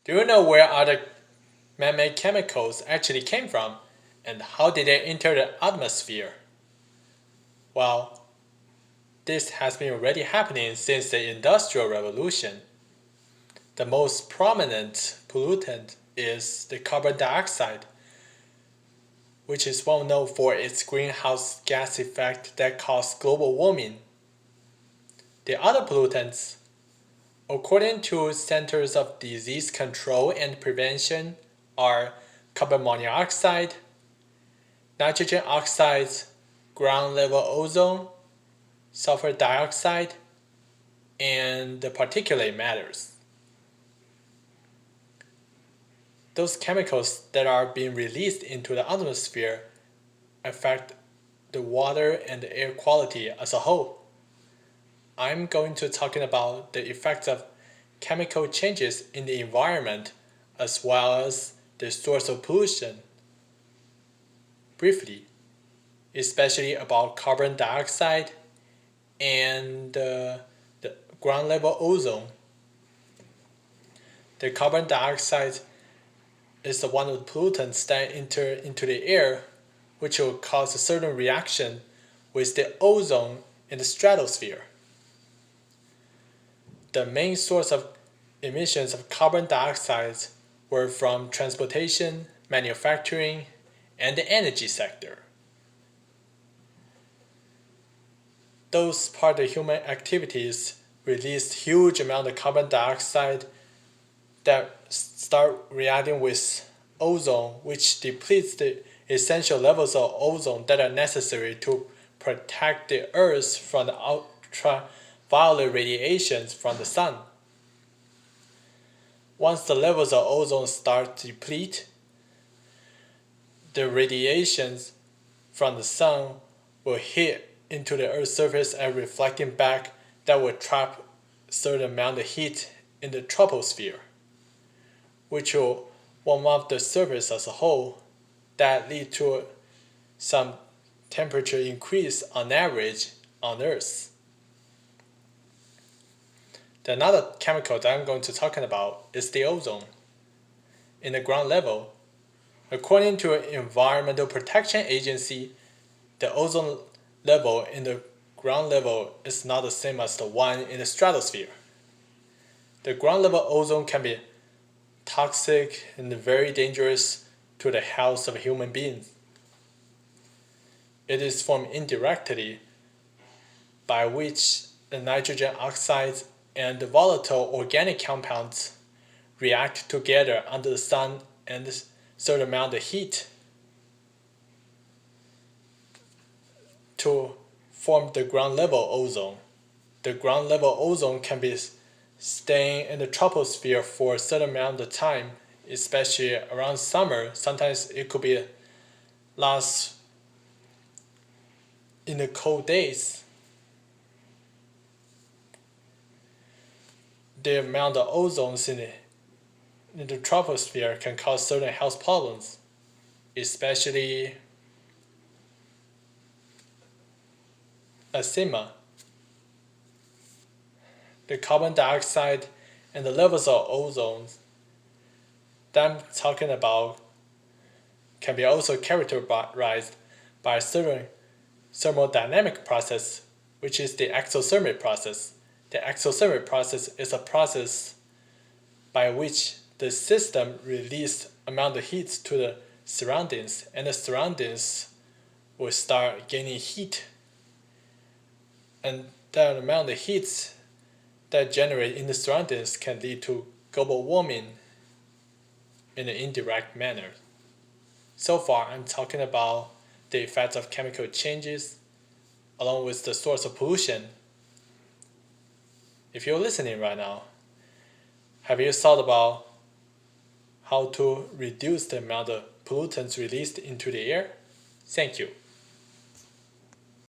Do you know where other man-made chemicals actually came from and how did they enter the atmosphere? Well, this has been already happening since the Industrial Revolution. The most prominent pollutant is the carbon dioxide, which is well known for its greenhouse gas effect that causes global warming. The other pollutants, according to Centers of Disease Control and Prevention, are carbon monoxide, nitrogen oxides, ground level ozone, sulfur dioxide, and the particulate matters. Those chemicals that are being released into the atmosphere affect the water and the air quality as a whole. I'm going to talking about the effects of chemical changes in the environment as well as the source of pollution. Briefly, especially about carbon dioxide and the ground level ozone. The carbon dioxide is one of the pollutants that enter into the air, which will cause a certain reaction with the ozone in the stratosphere. The main source of emissions of carbon dioxide were from transportation, manufacturing, and the energy sector. Those part of human activities released huge amount of carbon dioxide that start reacting with ozone, which depletes the essential levels of ozone that are necessary to protect the earth from the ultraviolet radiations from the sun. Once the levels of ozone start to deplete, the radiations from the sun will hit into the earth's surface and reflecting back that will trap a certain amount of heat in the troposphere, which will warm up the surface as a whole, that lead to some temperature increase on average on Earth. Another chemical that I'm going to talk about is the ozone. In the ground level, according to an Environmental Protection Agency, the ozone level in the ground level is not the same as the one in the stratosphere. The ground level ozone can be toxic and very dangerous to the health of human beings. It is formed indirectly by which the nitrogen oxides and the volatile organic compounds react together under the sun and a certain amount of heat to form the ground level ozone. The ground level ozone can be staying in the troposphere for a certain amount of time, especially around summer. Sometimes it could be last in the cold days. The amount of ozone in the troposphere can cause certain health problems, especially asthma. The carbon dioxide and the levels of ozone that I'm talking about can be also characterized by a certain thermodynamic process, which is the exothermic process. The exothermic process is a process by which the system releases amount of heat to the surroundings, and the surroundings will start gaining heat. And that amount of heat that generate in the surroundings can lead to global warming in an indirect manner. So far, I'm talking about the effects of chemical changes along with the source of pollution. If you're listening right now, have you thought about how to reduce the amount of pollutants released into the air? Thank you.